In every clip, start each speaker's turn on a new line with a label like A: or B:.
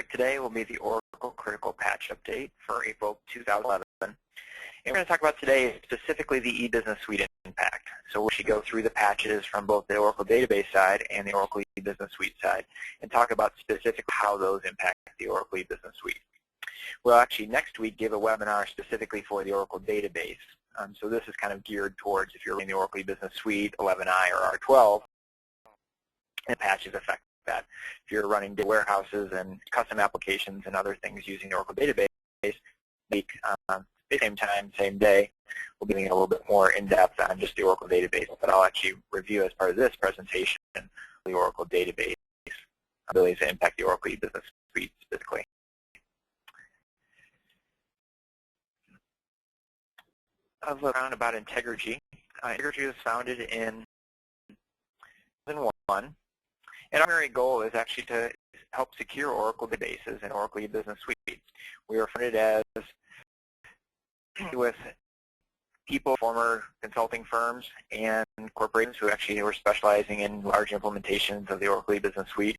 A: topic today will be the Oracle Critical Patch Update for April 2011. And we're going to talk about today specifically the eBusiness Suite impact. So we should go through the patches from both the Oracle Database side and the Oracle eBusiness Suite side and talk about specifically how those impact the Oracle eBusiness Suite. We'll actually next week give a webinar specifically for the Oracle Database. So this is kind of geared towards if you're in the Oracle eBusiness Suite 11i or R12, and patches affect that. If you're running data warehouses and custom applications and other things using the Oracle Database, same time, same day, we'll be getting a little bit more in-depth on just the Oracle Database, but I'll actually review as part of this presentation the Oracle Database abilities to impact the Oracle eBusiness Suite specifically. A little around about Integrity. Integrity was founded in 2001. And our primary goal is actually to help secure Oracle databases and Oracle eBusiness Suite. We were funded as with people, former consulting firms, and corporations who actually were specializing in large implementations of the Oracle eBusiness Suite.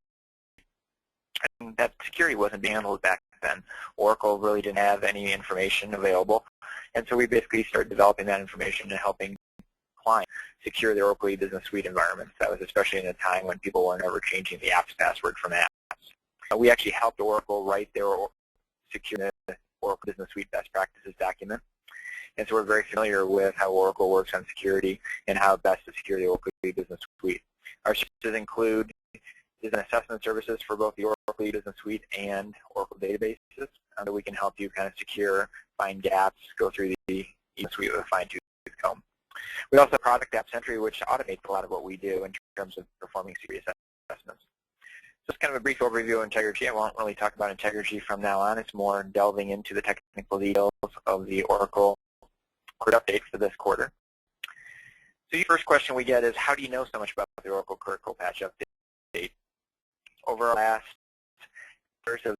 A: And that security wasn't being handled back then. Oracle really didn't have any information available. And so we basically started developing that information and helping clients secure their Oracle eBusiness Suite environments. That was especially in a time when people weren't ever changing the app's password from apps. We actually helped Oracle write their secure Oracle Business Suite best practices document. And so we're very familiar with how Oracle works on security and how best to secure the Oracle eBusiness Suite. Our services include design assessment services for both the Oracle eBusiness Suite and Oracle databases, so we can help you kind of secure, find gaps, go through the eBusiness Suite with a fine-tooth comb. We also have Product App Sentry, which automates a lot of what we do in terms of performing security assessments. So it's kind of a brief overview of Integrity. I won't really talk about Integrity from now on. It's more delving into the technical details of the Oracle Critical Update for this quarter. So the first question we get is, how do you know so much about the Oracle Critical Patch Update? Over the last years of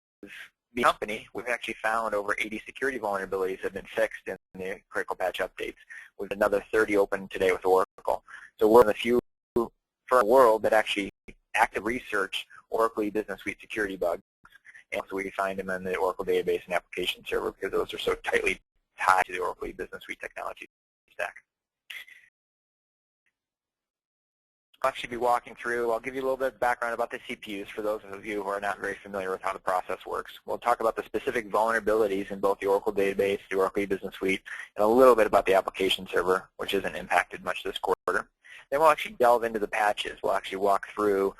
A: the company, we've actually found over 80 security vulnerabilities have been fixed in the Critical Patch Updates, with another 30 open today with Oracle. So we're in the few firms in the world that actually actively research Oracle eBusiness Suite security bugs, and so we find them in the Oracle Database and Application Server because those are so tightly tied to the Oracle eBusiness Suite technology stack. I'll actually be walking through, I'll give you a little bit of background about the CPUs for those of you who are not very familiar with how the process works. We'll talk about the specific vulnerabilities in both the Oracle Database, the Oracle eBusiness Suite, and a little bit about the Application Server, which isn't impacted much this quarter. Then we'll actually delve into the patches. We'll actually walk through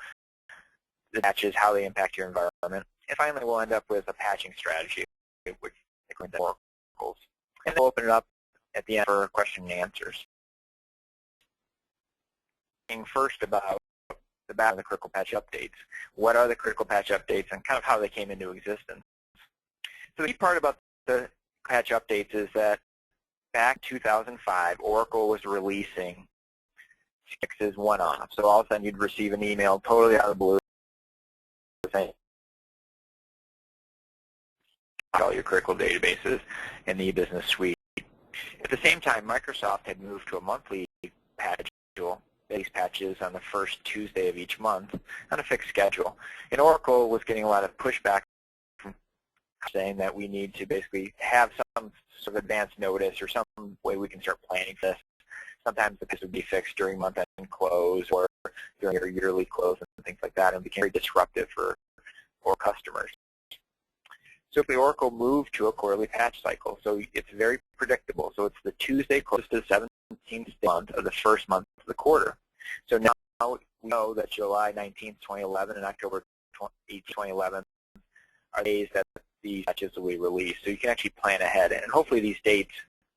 A: the patches, how they impact your environment, and finally we'll end up with a patching strategy, which includes Oracle's. And then we'll open it up at the end for question and answers. First about the back of the Critical Patch Updates. What are the Critical Patch Updates and kind of how they came into existence? So the key part about the patch updates is that back in 2005, Oracle was releasing fixes one-off. So all of a sudden you'd receive an email totally out of the blue saying all your critical databases in the eBusiness Suite. At the same time, Microsoft had moved to a monthly patch schedule, these patches on the first Tuesday of each month on a fixed schedule. And Oracle was getting a lot of pushback from saying that we need to basically have some sort of advance notice or some way we can start planning for this. Sometimes this would be fixed during month-end close or during your yearly close and things like that, and became very disruptive for customers. So the Oracle moved to a quarterly patch cycle, so it's very predictable. So it's the Tuesday close to the 17th month of the first month of the quarter. So now we know that July 19th, 2011 and October 8th, 2011 are days that these patches will be released. So you can actually plan ahead, and hopefully these dates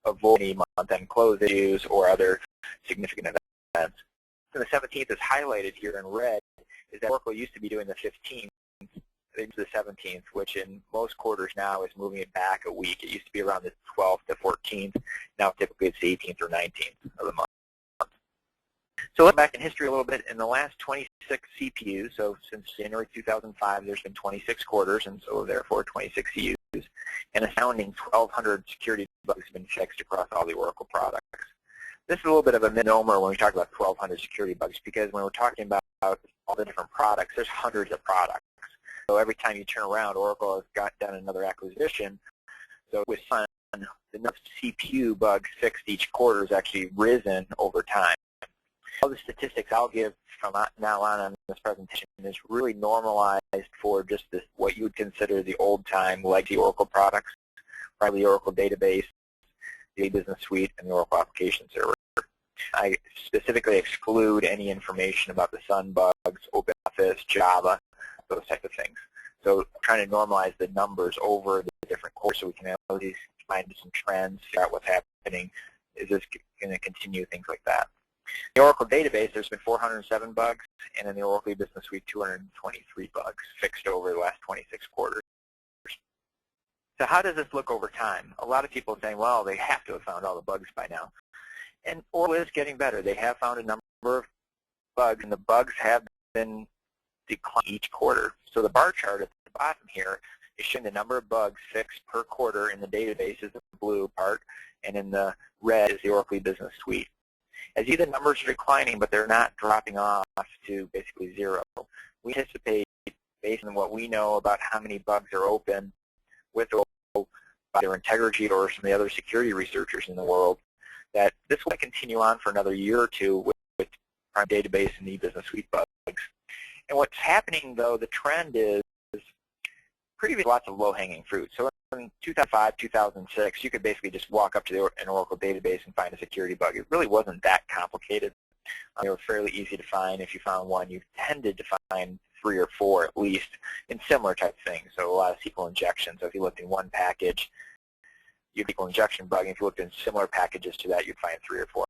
A: avoid any month-end close issues or other significant events. So the 17th is highlighted here in red, is that Oracle used to be doing the 15th into the 17th, which in most quarters now is moving it back a week. It used to be around the 12th to 14th. Now typically it's the 18th or 19th of the month. So looking back in history a little bit, in the last 26 CPUs, so since January 2005, there's been 26 quarters, and so therefore 26 CUs, and astounding 1,200 security bugs have been fixed across all the Oracle products. This is a little bit of a misnomer when we talk about 1,200 security bugs, because when we're talking about all the different products, there's hundreds of products. So every time you turn around, Oracle has done another acquisition. So with Sun, the number of CPU bugs fixed each quarter has actually risen over time. All the statistics I'll give from now on this presentation is really normalized for just this, what you would consider the old-time legacy Oracle products, probably the Oracle database, the Business Suite, and the Oracle Application Server. I specifically exclude any information about the Sun bugs, OpenOffice, Java, those type of things. So I'm trying to normalize the numbers over the different quarters so we can at least find some trends, figure out what's happening. Is this going to continue, things like that. In the Oracle database, there's been 407 bugs, and in the Oracle Business Suite, 223 bugs fixed over the last 26 quarters. So how does this look over time? A lot of people are saying, well, they have to have found all the bugs by now. And Oracle is getting better. They have found a number of bugs, and the bugs have been declining each quarter. So the bar chart at the bottom here is showing the number of bugs fixed per quarter in the database is the blue part, and in the red is the Oracle Business Suite. As you see, the numbers are declining, but they're not dropping off to basically zero. We anticipate, based on what we know about how many bugs are open with Oracle by their integrity or some of the other security researchers in the world, that this will continue on for another year or two with Prime Database and the Business Suite bugs. And what's happening, though, the trend is previously lots of low-hanging fruit. So in 2005, 2006, you could basically just walk up to an Oracle database and find a security bug. It really wasn't that complicated. They were fairly easy to find. If you found one, you tended to find 3 or 4 at least in similar type things. So a lot of SQL injection. So if you looked in one package, you'd SQL injection bug. And if you looked in similar packages to that, you'd find 3 or 4.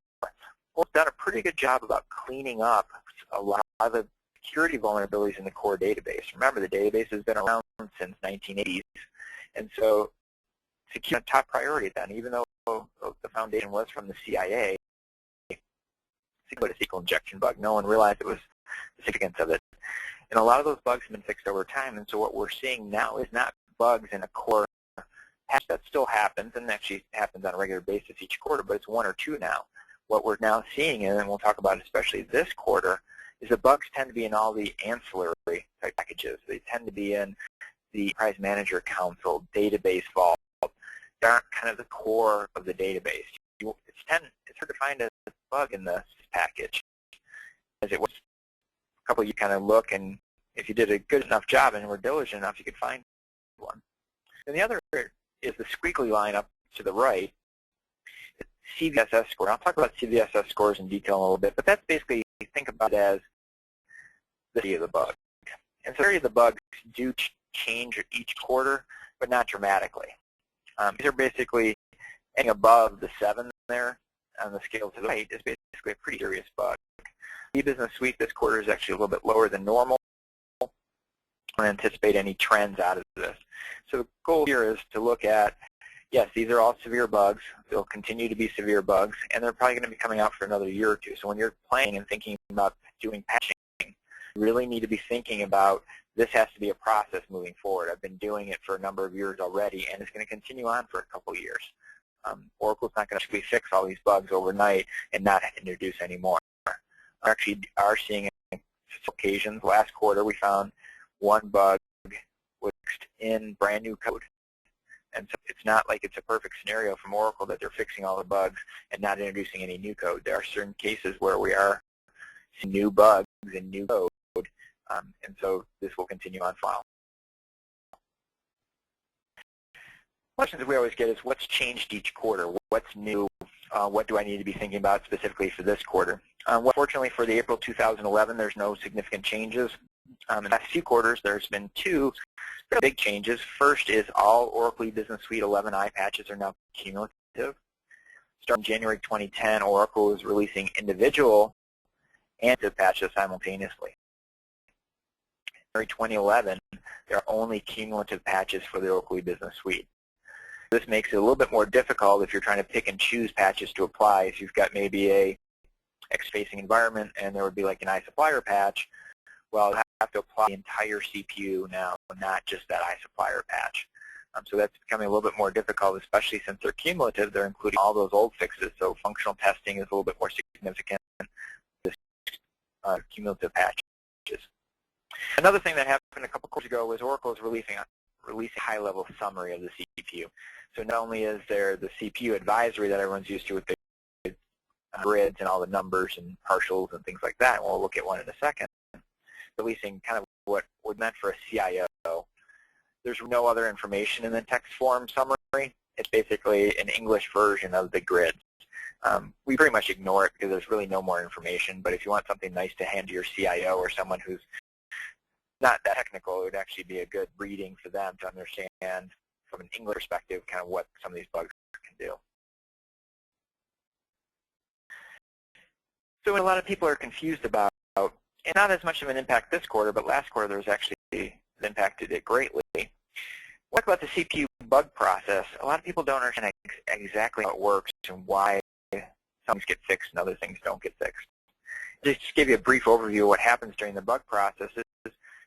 A: Well, it's done a pretty good job about cleaning up a lot of the security vulnerabilities in the core database. Remember, the database has been around since 1980s, and so security top priority then. Even though the foundation was from the CIA, a SQL injection bug, no one realized it was the significance of it. And a lot of those bugs have been fixed over time, and so what we're seeing now is not bugs in a core patch. That still happens, and actually happens on a regular basis each quarter, but it's 1 or 2 now. What we're now seeing, and we'll talk about especially this quarter, is the bugs tend to be in all the ancillary type packages. They tend to be in the Enterprise Manager Console, Database Vault. They aren't kind of the core of the database. It's hard to find a bug in this package. As it was a couple, you kind of look, and if you did a good enough job and were diligent enough, you could find one. And the other is the squiggly line up to the right, CVSS score. I'll talk about CVSS scores in detail in a little bit, but that's basically, think about it as the severity of the bug. And severity of the bugs do change each quarter, but not dramatically. These are basically anything above the 7 there on the scale to the right is basically a pretty serious bug. The Business Suite this quarter is actually a little bit lower than normal. I don't anticipate any trends out of this. So the goal here is to look at, yes, these are all severe bugs. They'll continue to be severe bugs, and they're probably going to be coming out for another year or 2. So when you're planning and thinking about doing patching, you really need to be thinking about this has to be a process moving forward. I've been doing it for a number of years already, and it's going to continue on for a couple of years. Oracle's not going to fix all these bugs overnight and not introduce any more. We actually are seeing occasions. Last quarter, we found one bug was fixed in brand new code. And so it's not like it's a perfect scenario from Oracle that they're fixing all the bugs and not introducing any new code. There are certain cases where we are seeing new bugs and new code, and so this will continue on for a while. Questions that we always get is, what's changed each quarter? What's new? What do I need to be thinking about specifically for this quarter? Well, fortunately for the April 2011, there's no significant changes. In the last few quarters, there's been 2 big changes. First is all Oracle Business Suite 11i patches are now cumulative. Starting January 2010, Oracle is releasing individual and patches simultaneously. January 2011, there are only cumulative patches for the Oracle Business Suite. This makes it a little bit more difficult if you're trying to pick and choose patches to apply. If you've got maybe a X-facing environment and there would be like an iSupplier patch, well, you have to apply the entire CPU now, not just that iSupplier patch. So that's becoming a little bit more difficult, especially since they're cumulative. They're including all those old fixes, so functional testing is a little bit more significant than cumulative patches. Another thing that happened a couple quarters ago was Oracle is releasing a high-level summary of the CPU. So not only is there the CPU advisory that everyone's used to with the grids and all the numbers and partials and things like that, and we'll look at one in a second, releasing kind of what was meant for a CIO. There's no other information in the text form summary. It's basically an English version of the grid. We pretty much ignore it because there's really no more information, but if you want something nice to hand to your CIO or someone who's not that technical, it would actually be a good reading for them to understand from an English perspective kind of what some of these bugs can do. So what a lot of people are confused about, and not as much of an impact this quarter, but last quarter there was actually, it impacted it greatly. What about the CPU bug process? A lot of people don't understand exactly how it works and why some things get fixed and other things don't get fixed. Just to give you a brief overview of what happens during the bug process is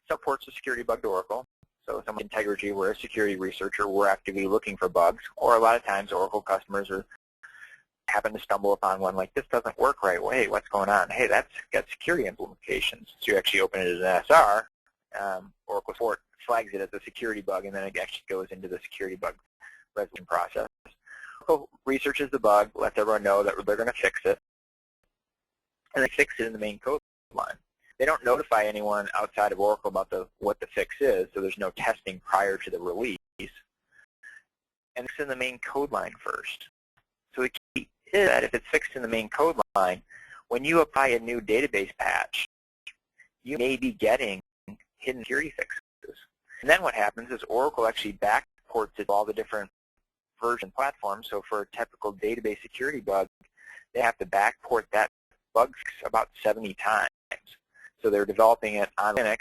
A: some reports a security bug to Oracle. So some integrity, we're a security researcher, we're actively looking for bugs, or a lot of times Oracle customers happen to stumble upon one like, this doesn't work right. Well, hey, what's going on? Hey, that's got security implications. So you actually open it as an SR, Oracle support flags it as a security bug, and then it actually goes into the security bug resolution process. Oracle researches the bug, lets everyone know that they're going to fix it, and they fix it in the main code line. They don't notify anyone outside of Oracle about what the fix is, so there's no testing prior to the release. And it's in the main code line first. So the key is that if it's fixed in the main code line, when you apply a new database patch, you may be getting hidden security fixes. And then what happens is Oracle actually backports it to all the different version platforms. So for a typical database security bug, they have to backport that bug fix about 70 times. So they're developing it on Linux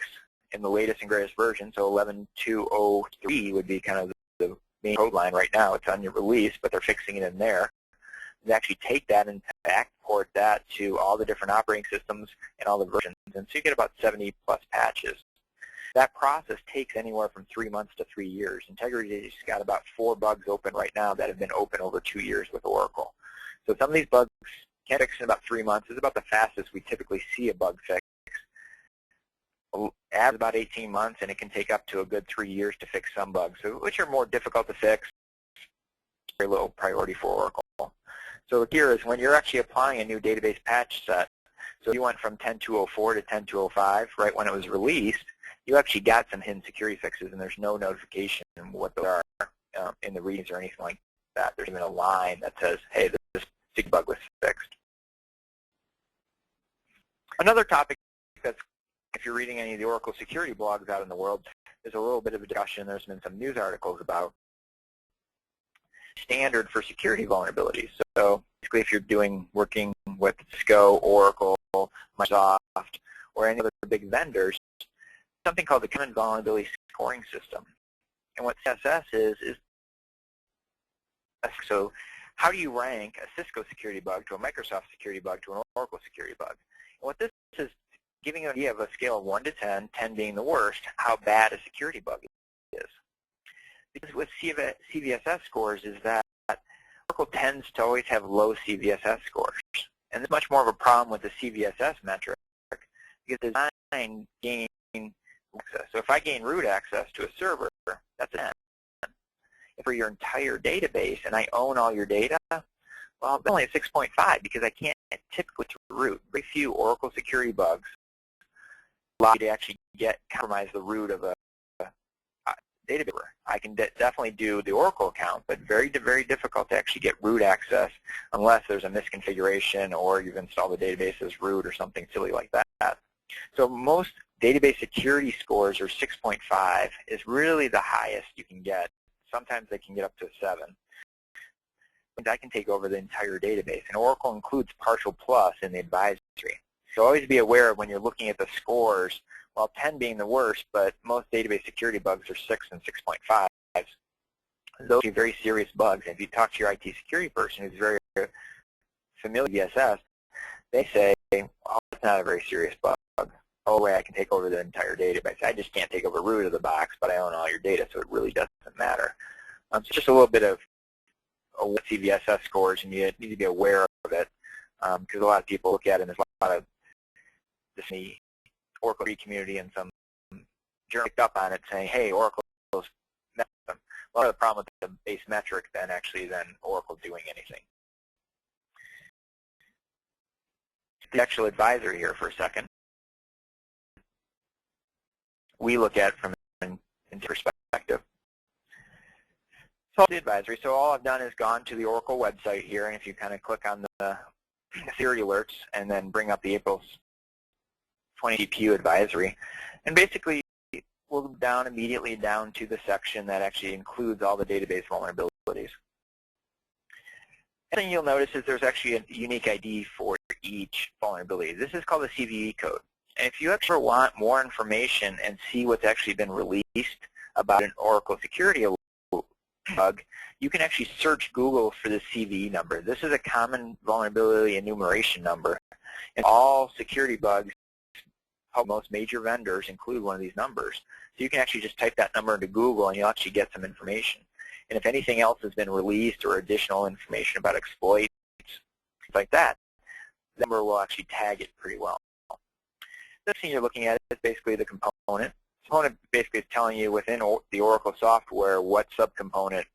A: in the latest and greatest version. So 11.203 would be kind of the main code line right now. It's on your release, but they're fixing it in there. They actually take that and backport that to all the different operating systems and all the versions. And so you get about 70-plus patches. That process takes anywhere from 3 months to 3 years. Integrity's got about 4 bugs open right now that have been open over 2 years with Oracle. So some of these bugs can fix in about 3 months. It's about the fastest we typically see a bug fix. Average about 18 months, and it can take up to a good 3 years to fix some bugs, which are more difficult to fix, very low priority for Oracle. So the key is when you're actually applying a new database patch set, so you went from 10.204 to 10.205 right when it was released, you actually got some hidden security fixes, and there's no notification of what those are in the reads or anything like that. There's even a line that says, hey, this security bug was fixed. Another topic that's, if you're reading any of the Oracle security blogs out in the world, there's a little bit of a discussion. There's been some news articles about standard for security vulnerabilities. So basically if you're working with Cisco, Oracle, Microsoft, or any other big vendors, something called the Common Vulnerability Scoring System. And what CSS is so how do you rank a Cisco security bug to a Microsoft security bug to an Oracle security bug? And what this is giving you an idea of a scale of 1 to 10, 10 being the worst, how bad a security bug is. Because with CVSS scores is that Oracle tends to always have low CVSS scores. And it's much more of a problem with the CVSS metric because design gain access. So if I gain root access to a server, that's a 10. If for your entire database and I own all your data, well, it's only a 6.5 because I can't typically root. Very few Oracle security bugs allow you to actually compromise the root of a database. I can definitely do the Oracle account, but very, very difficult to actually get root access unless there's a misconfiguration or you've installed the database as root or something silly like that. So most database security scores are 6.5 is really the highest you can get. Sometimes they can get up to 7. And I can take over the entire database. And Oracle includes partial plus in the advisory. So always be aware when you're looking at the scores, well, 10 being the worst, but most database security bugs are 6 and 6.5. Those are very serious bugs. And if you talk to your IT security person who's very familiar with DSS, they say, oh, it's not a very serious bug. Oh, way I can take over the entire database. I just can't take over root of the box, but I own all your data, so it really doesn't matter. So just a little bit of CVSS scores, and you need to be aware of it because a lot of people look at it, and there's a lot of this in the Oracle community and some picked up on it saying, hey, Oracle's met them. Well, the problem with the base metric than Oracle doing anything. The actual advisory here for a second. We look at it from an perspective. So the advisory. So all I've done is gone to the Oracle website here, and if you kind of click on the security alerts and then bring up the April 20 GPU advisory, and basically we'll go down immediately down to the section that actually includes all the database vulnerabilities. And then you'll notice is there's actually a unique ID for each vulnerability. This is called the CVE code. And if you actually want more information and see what's actually been released about an Oracle security bug, you can actually search Google for the CVE number. This is a common vulnerability enumeration number. And all security bugs, most major vendors include one of these numbers. So you can actually just type that number into Google and you'll actually get some information. And if anything else has been released or additional information about exploits, things like that, the number will actually tag it pretty well. The thing you're looking at is basically the component. The component basically is telling you within the Oracle software what subcomponent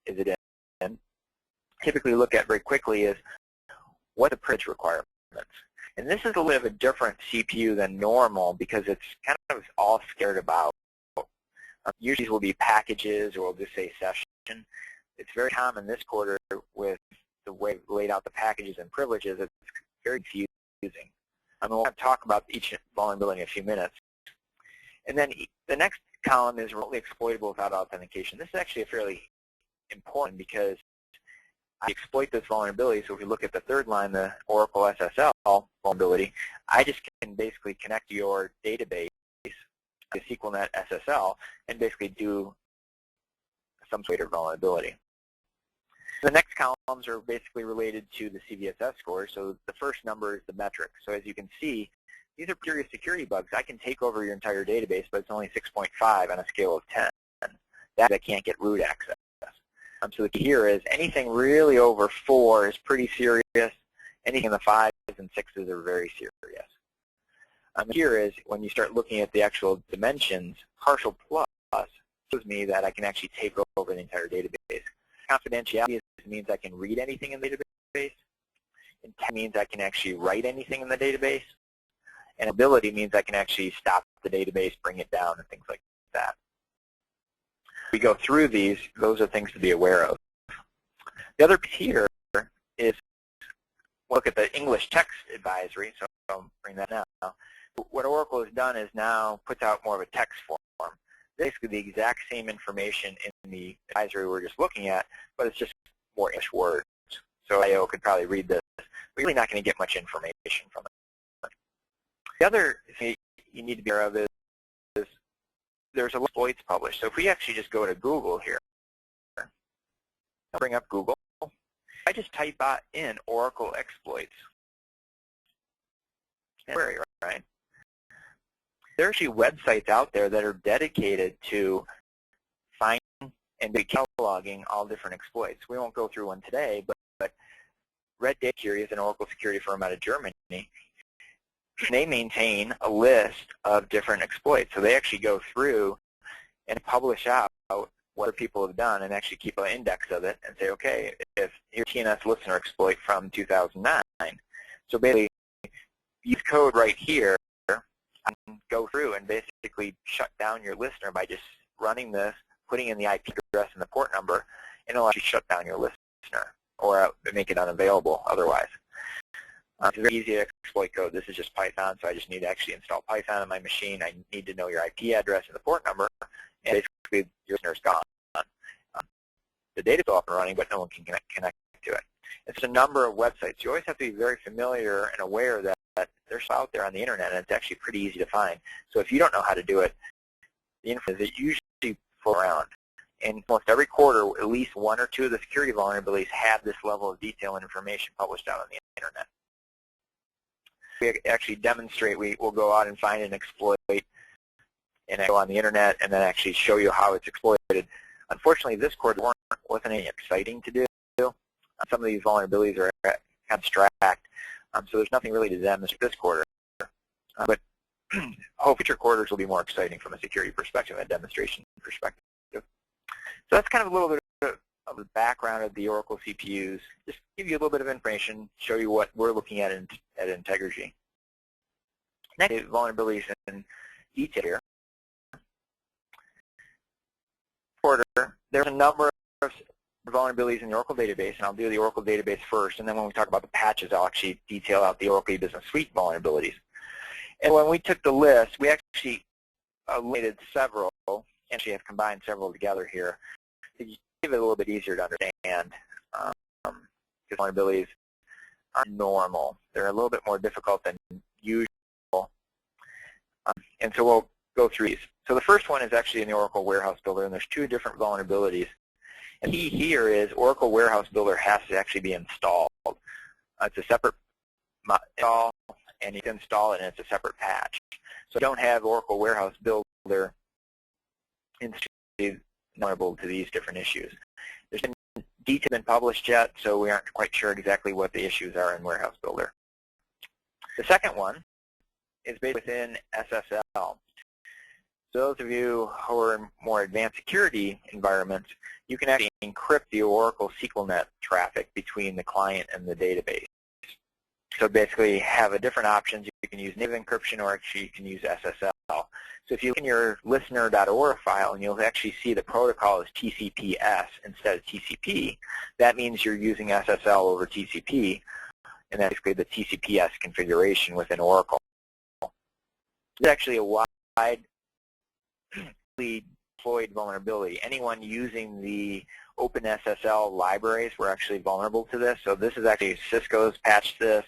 A: is it in. Typically look at very quickly is what the privilege requirements. And this is a little bit of a different CPU than normal because it's kind of all scared about. Usually these will be packages or we'll just say session. It's very common this quarter with the way we laid out the packages and privileges. It's very confusing. We'll talk about each vulnerability in a few minutes. And then the next column is remotely exploitable without authentication. This is actually fairly important because I exploit this vulnerability. So if you look at the third line, the Oracle SSL vulnerability, I just can basically connect to your database, the SQLnet SSL, and basically do some sort of vulnerability. The next columns are basically related to the CVSS score. So the first number is the metric. So as you can see, these are serious security bugs. I can take over your entire database, but it's only 6.5 on a scale of 10. That I can't get root access. So the key here is anything really over 4 is pretty serious. Anything in the 5s and 6s are very serious. Here is when you start looking at the actual dimensions, partial plus shows me that I can actually take over the entire database. Confidentiality means I can read anything in the database. Intent means I can actually write anything in the database. And ability means I can actually stop the database, bring it down, and things like that. We go through these, those are things to be aware of. The other piece here is look at the English text advisory, so I'll bring that now. What Oracle has done is now puts out more of a text form. Basically the exact same information in the advisory we're just looking at, but it's just more English words. So IO could probably read this. We're really not going to get much information from it. The other thing you need to be aware of is there's a exploits published. So if we actually just go to Google here, I'll bring up Google. I just type in Oracle exploits. Right? There are actually websites out there that are dedicated to finding and cataloging all different exploits. We won't go through one today, but Red Data Security is an Oracle security firm out of Germany. They maintain a list of different exploits. So they actually go through and publish out what other people have done and actually keep an index of it and say, okay, if here's TNS listener exploit from 2009. So basically, use code right here and go through and basically shut down your listener by just running this, putting in the IP address and the port number, and it'll actually shut down your listener or make it unavailable otherwise. It's very easy to exploit code. This is just Python, so I just need to actually install Python on my machine. I need to know your IP address and the port number, and basically your listener's gone. The data's off and running, but no one can connect to it. It's a number of websites. You always have to be very familiar and aware that they're out there on the internet, and it's actually pretty easy to find. So if you don't know how to do it, the info is usually full around. And almost every quarter, at least one or two of the security vulnerabilities have this level of detail and information published out on the internet. We actually demonstrate, we'll go out and find an exploit and go on the internet and then actually show you how it's exploited. Unfortunately, this quarter wasn't any exciting to do. Some of these vulnerabilities are abstract, so there's nothing really to demonstrate this quarter. But hope future quarters will be more exciting from a security perspective and a demonstration perspective. So that's kind of a little bit of the background of the Oracle CPUs. Just give you a little bit of information, show you what we're looking at Integrity. Next, vulnerabilities in detail here. There's a number of vulnerabilities in the Oracle database, and I'll do the Oracle database first, and then when we talk about the patches, I'll actually detail out the Oracle Business Suite vulnerabilities. And when we took the list, we actually eliminated several, and actually have combined several together here to give it a little bit easier to understand, because vulnerabilities are normal. They're a little bit more difficult than usual, and so we'll go through these. So the first one is actually in the Oracle Warehouse Builder, and there's two different vulnerabilities. And the key here is Oracle Warehouse Builder has to actually be installed. It's a separate install, and you can install it, and it's a separate patch. So if you don't have Oracle Warehouse Builder, it's vulnerable to these different issues. There's been detail been published yet, so we aren't quite sure exactly what the issues are in Warehouse Builder. The second one is based within SSL. So those of you who are in more advanced security environments, you can actually encrypt the Oracle SQLnet traffic between the client and the database. So basically have a different options. You can use native encryption, or actually you can use SSL. So if you look in your listener.ora file, and you'll actually see the protocol is TCP/S instead of TCP, that means you're using SSL over TCP, and that's basically the TCP/S configuration within Oracle. It's actually a widely deployed vulnerability. Anyone using the OpenSSL libraries were actually vulnerable to this. So this is actually Cisco's patched this.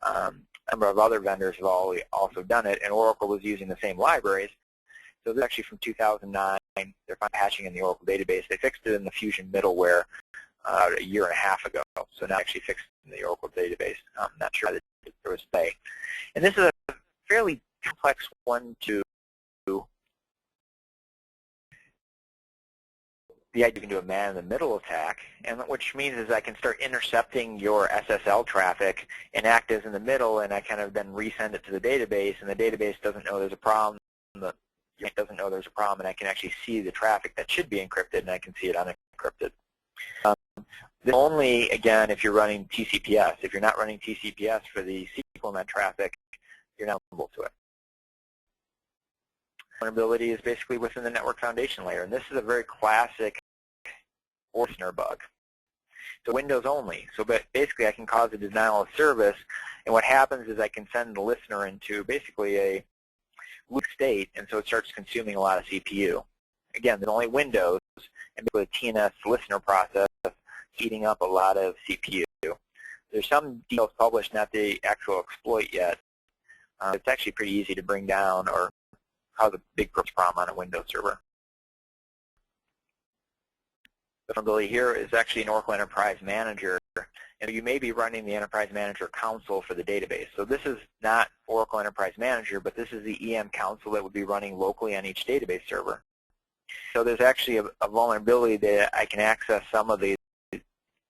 A: A number of other vendors have also done it, and Oracle was using the same libraries. So this is actually from 2009. They're patching in the Oracle database. They fixed it in the Fusion middleware a year and a half ago. So now actually fixed in the Oracle database. I'm not sure how there was a delay. And this is a fairly complex one to the idea you can do a man-in-the-middle attack, and which means is I can start intercepting your SSL traffic and act as in the middle, and I kind of then resend it to the database, and the database doesn't know there's a problem. The unit doesn't know there's a problem, and I can actually see the traffic that should be encrypted, and I can see it unencrypted. This only, again, if you're running TCP/S. If you're not running TCP/S for the SQLnet traffic, you're not vulnerable to it. Vulnerability is basically within the network foundation layer, and this is a very classic listener bug. So Windows only. So basically I can cause a denial of service, and what happens is I can send the listener into basically a loop state, and so it starts consuming a lot of CPU. Again, there's only Windows, and the TNS listener process eating up a lot of CPU. There's some details published, not the actual exploit yet. It's actually pretty easy to bring down or cause a big problem on a Windows server. The vulnerability here is actually an Oracle Enterprise Manager, and you may be running the Enterprise Manager console for the database. So this is not Oracle Enterprise Manager, but this is the EM console that would be running locally on each database server. So there's actually a vulnerability that I can access some of the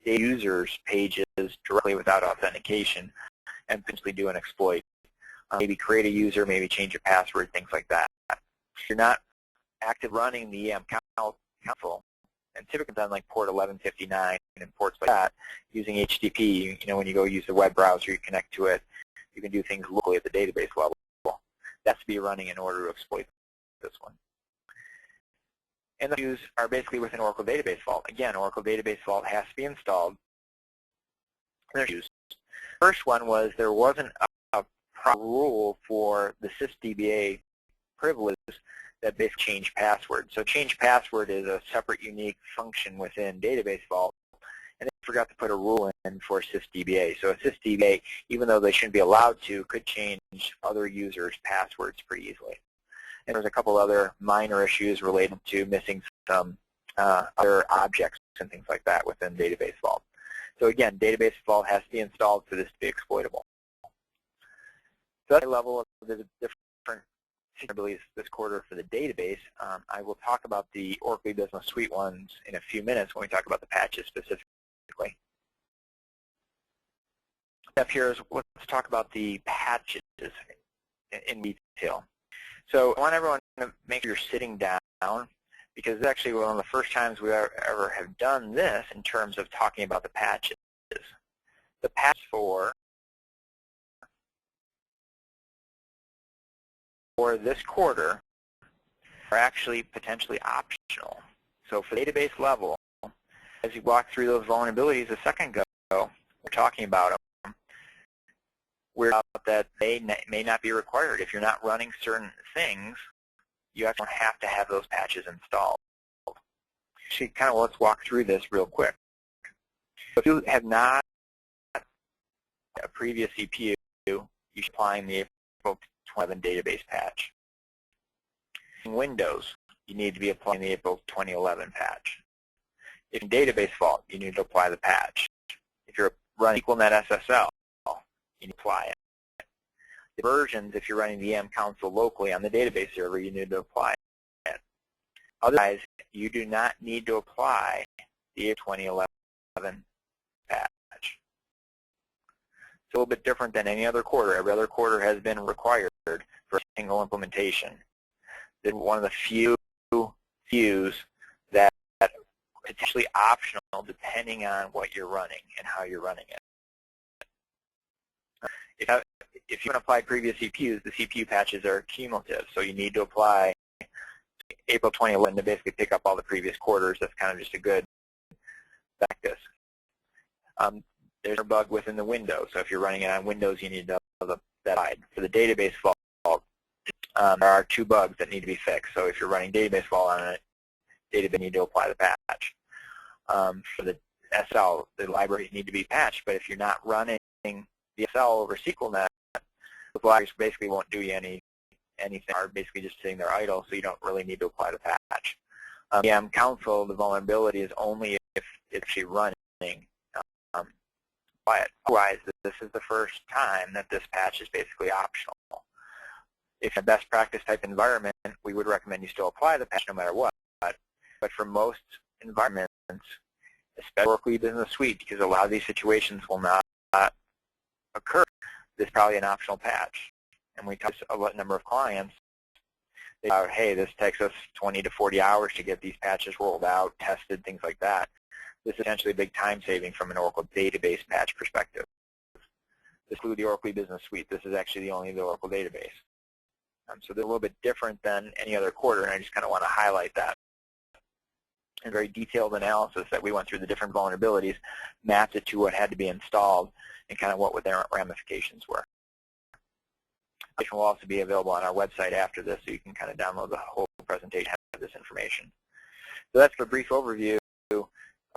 A: users' pages directly without authentication and potentially do an exploit. Maybe create a user, maybe change a password, things like that. If you're not active running the EM console, and typically done like port 1159 and ports like that, using HTTP, when you go use the web browser, you connect to it, you can do things locally at the database level. That's to be running in order to exploit this one. And the views are basically within Oracle Database Vault. Again, Oracle Database Vault has to be installed. There's views. First one was there wasn't a proper rule for the sysdba privilege that basically change password. So change password is a separate unique function within Database Vault, and they forgot to put a rule in for sysdba. So a sysdba, even though they shouldn't be allowed to, could change other users' passwords pretty easily. And there's a couple other minor issues related to missing some other objects and things like that within Database Vault. So again, Database Vault has to be installed for this to be exploitable. So that's a level of the different vulnerabilities this quarter for the database. I will talk about the Oracle Business Suite ones in a few minutes when we talk about the patches specifically. Up here is let's talk about the patches in detail. So I want everyone to make sure you're sitting down, because it's actually one of the first times we ever have done this in terms of talking about the patches. The patch for this quarter are actually potentially optional. So for the database level, as you walk through those vulnerabilities a second ago, we're talking about them. We're about that they may not be required. If you're not running certain things, you actually don't have to have those patches installed. Actually, kind of let's walk through this real quick. So if you have not a previous CPU, you should be applying the April 2011 database patch. In Windows, you need to be applying the April 2011 patch. If in database vault, you need to apply the patch. If you're running SQLnet SSL, you need to apply it. The versions, if you're running the VM console locally on the database server, you need to apply it. Otherwise, you do not need to apply the 2011 patch. It's a little bit different than any other quarter. Every other quarter has been required for a single implementation. It's one of the few that are potentially optional depending on what you're running and how you're running it. If you want to apply previous CPUs, the CPU patches are cumulative, so you need to apply April 2011 to basically pick up all the previous quarters. That's kind of just a good practice. There's a bug within the Windows, so if you're running it on Windows, you need to have that applied. For the database vault, there are 2 bugs that need to be fixed. So if you're running database vault on it, you need to apply the patch. For the SL, the libraries need to be patched, but if you're not running the SL over SQLnet, the libraries basically won't do you anything, are basically just sitting there idle, so you don't really need to apply the patch. VM console, the vulnerability is only if it's actually running. Otherwise, this is the first time that this patch is basically optional. If in a best practice type environment, we would recommend you still apply the patch no matter what. But for most environments, especially Oracle Business Suite, because a lot of these situations will not occur, this is probably an optional patch. And we talked to a number of clients, they thought, hey, this takes us 20 to 40 hours to get these patches rolled out, tested, things like that. This is essentially a big time saving from an Oracle database patch perspective. This includes the Oracle Business Suite. This is actually the Oracle database. So they're a little bit different than any other quarter, and I just kind of want to highlight that. A very detailed analysis that we went through the different vulnerabilities, mapped it to what had to be installed, and kind of what their ramifications were. It will also be available on our website after this, so you can kind of download the whole presentation and have this information. So that's a brief overview.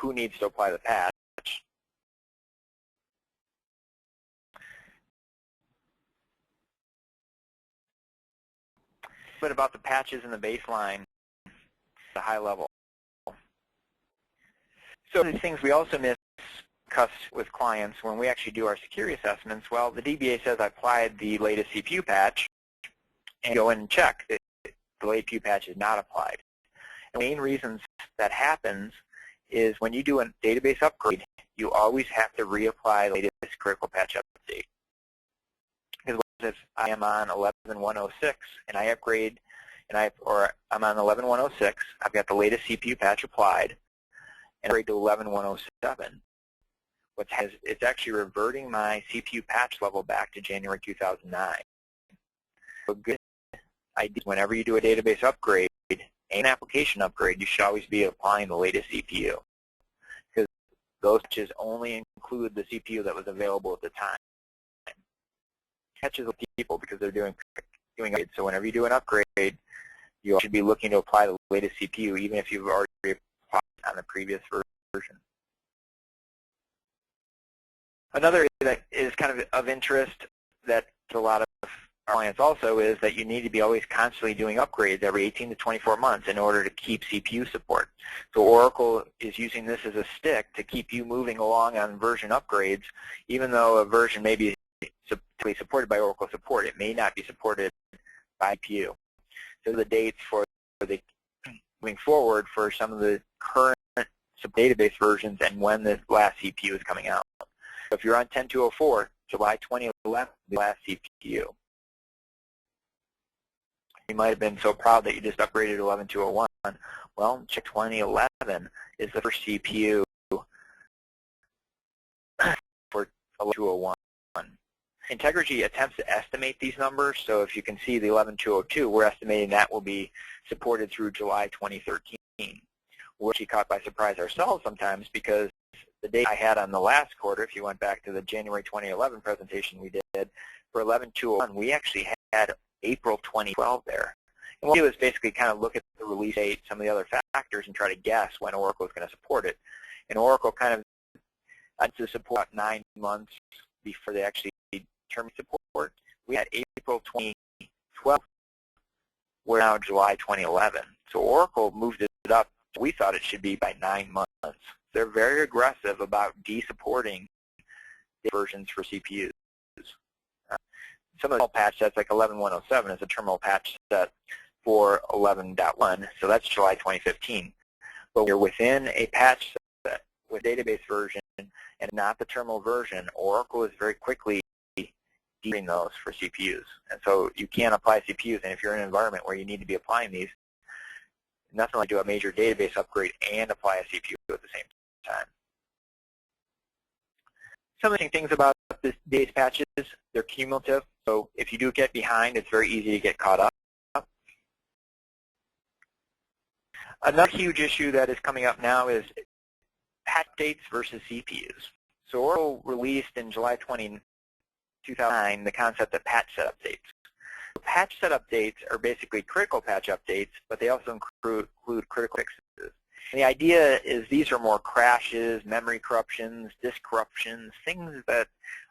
A: Who needs to apply the patch? A bit about the patches and the baseline at a high level. So the things we also discuss with clients when we actually do our security assessments, well, the DBA says I applied the latest CPU patch, and go in and check that the latest CPU patch is not applied. And the main reasons that happens is when you do a database upgrade, you always have to reapply the latest critical patch update. Because if I am on 11.106 and I upgrade, or I'm on 11.106, I've got the latest CPU patch applied, and I upgrade to 11.107. It's actually reverting my CPU patch level back to January 2009. So good idea, whenever you do a database upgrade, an application upgrade, you should always be applying the latest CPU, because those patches only include the CPU that was available at the time. Catches with people because they're doing upgrades. So whenever you do an upgrade, you should be looking to apply the latest CPU, even if you've already applied on the previous version. Another area that is kind of interest that to a lot of our clients also is that you need to be always constantly doing upgrades every 18 to 24 months in order to keep CPU support. So Oracle is using this as a stick to keep you moving along on version upgrades, even though a version may be supported by Oracle support. It may not be supported by CPU. So the dates for the moving forward for some of the current database versions and when the last CPU is coming out. So if you're on 10.204, July 2011, the last CPU. you might have been so proud that you just upgraded to 11201. Well, check 2011 is the first CPU for 11201. Integrity attempts to estimate these numbers, so if you can see the 11202, we're estimating that will be supported through July 2013. We're actually caught by surprise ourselves sometimes because the data I had on the last quarter, if you went back to the January 2011 presentation we did, for 11201, we actually had April 2012 there. And what we do is basically kind of look at the release date, some of the other factors, and try to guess when Oracle is going to support it. And Oracle kind of had to support 9 months before they actually terminate support. We had April 2012. We're now July 2011. So Oracle moved it up. We thought it should be by 9 months. They're very aggressive about de-supporting versions for CPUs. Some of the patch sets, like 11107, is a terminal patch set for 11.1, so that's July 2015. But we're within a patch set with database version and not the terminal version. Oracle is very quickly de-supporting those for CPUs. And so you can't apply CPUs, and if you're in an environment where you need to be applying these, nothing like do a major database upgrade and apply a CPU at the same time. Some interesting things about this database patches, they're cumulative. So if you do get behind, it's very easy to get caught up. Another huge issue that is coming up now is patch dates versus CPUs. So Oracle released in July 2009 the concept of patch set updates. Patch set updates are basically critical patch updates, but they also include critical fixes. And the idea is these are more crashes, memory corruptions, disk corruptions, things that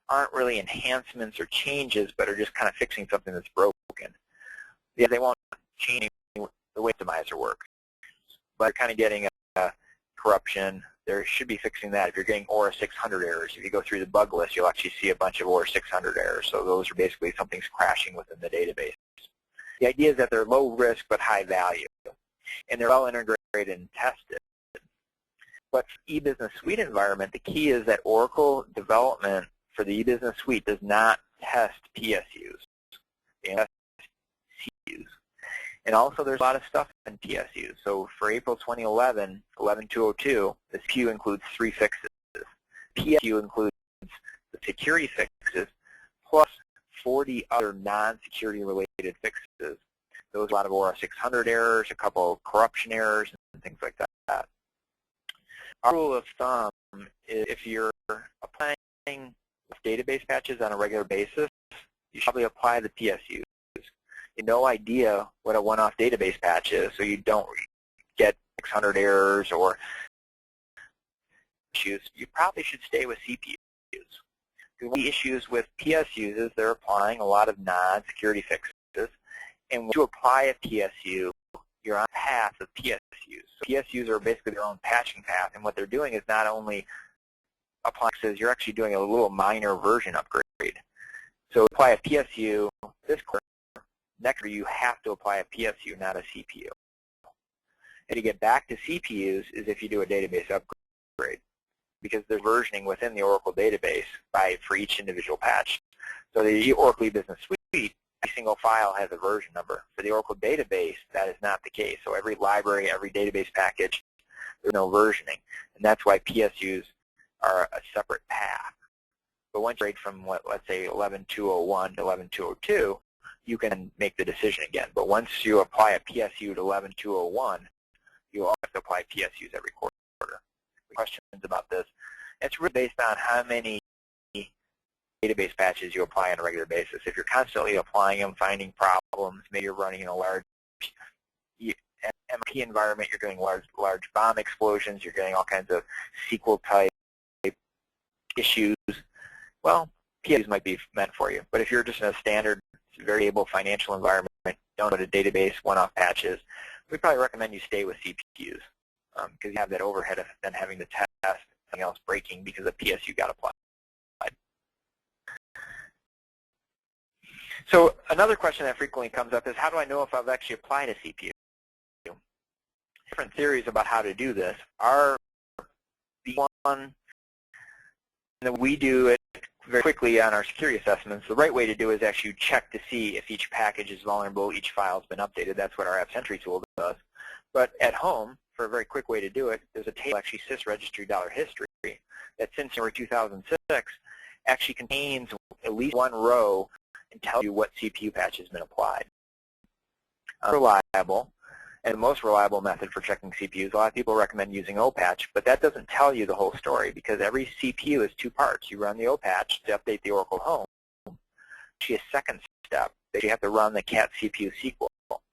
A: aren't really enhancements or changes, but are just kind of fixing something that's broken. Yeah, they won't change the way optimizer works, but you're kind of getting a corruption. There should be fixing that. If you're getting Aura 600 errors, if you go through the bug list, you'll actually see a bunch of Aura 600 errors. So those are basically something's crashing within the database. The idea is that they're low risk but high value, and they're well integrated and tested. But for eBusiness Suite environment, the key is that Oracle development for the eBusiness Suite does not test PSUs. They test CUs. And also there's a lot of stuff in PSUs. So for April 2011, 11202, the CU includes 3 fixes. PSU includes the security fixes plus 40 other non-security related fixes. Those are a lot of Aura 600 errors, a couple of corruption errors, and things like that. Our rule of thumb is if you're applying database patches on a regular basis, you should probably apply the PSUs. You have no idea what a one-off database patch is, so you don't get 600 errors or issues. You probably should stay with CPUs. The issues with PSUs is they're applying a lot of non-security fixes, and when you apply a PSU, you're on a path of PSUs. So PSUs are basically their own patching path, and what they're doing is not only applying fixes, you're actually doing a little minor version upgrade. So apply a PSU this quarter. Next year, you have to apply a PSU, not a CPU. And to get back to CPUs is if you do a database upgrade, because there's versioning within the Oracle database for each individual patch. So the Oracle eBusiness Suite, every single file has a version number. For the Oracle database, that is not the case. So every library, every database package, there's no versioning. And that's why PSUs are a separate path. But once you grade from, let's say, 11201 to 11202, you can make the decision again. But once you apply a PSU to 11201, you also have to apply PSUs every quarter. Questions about this? It's really based on how many database patches you apply on a regular basis. If you're constantly applying them, finding problems, maybe you're running in a large MRP environment, you're getting large bomb explosions, you're getting all kinds of SQL type issues, well, PSUs might be meant for you. But if you're just in a standard variable financial environment, don't go to database one-off patches, we probably recommend you stay with CPUs because you have that overhead of then having to test something else breaking because the PSU got applied. So another question that frequently comes up is, how do I know if I've actually applied a CPU? Different theories about how to do this. The one that we do it very quickly on our security assessments, the right way to do is actually check to see if each package is vulnerable, each file has been updated. That's what our App Sentry tool does. But at home, for a very quick way to do it, there's a table, actually sysregistry $history, that since January 2006 actually contains at least one row and tells you what CPU patch has been applied. Reliable, and the most reliable method for checking CPUs. A lot of people recommend using OPatch, but that doesn't tell you the whole story because every CPU is two parts. You run the OPatch to update the Oracle Home. Actually, a second step that you have to run the cat CPU SQL.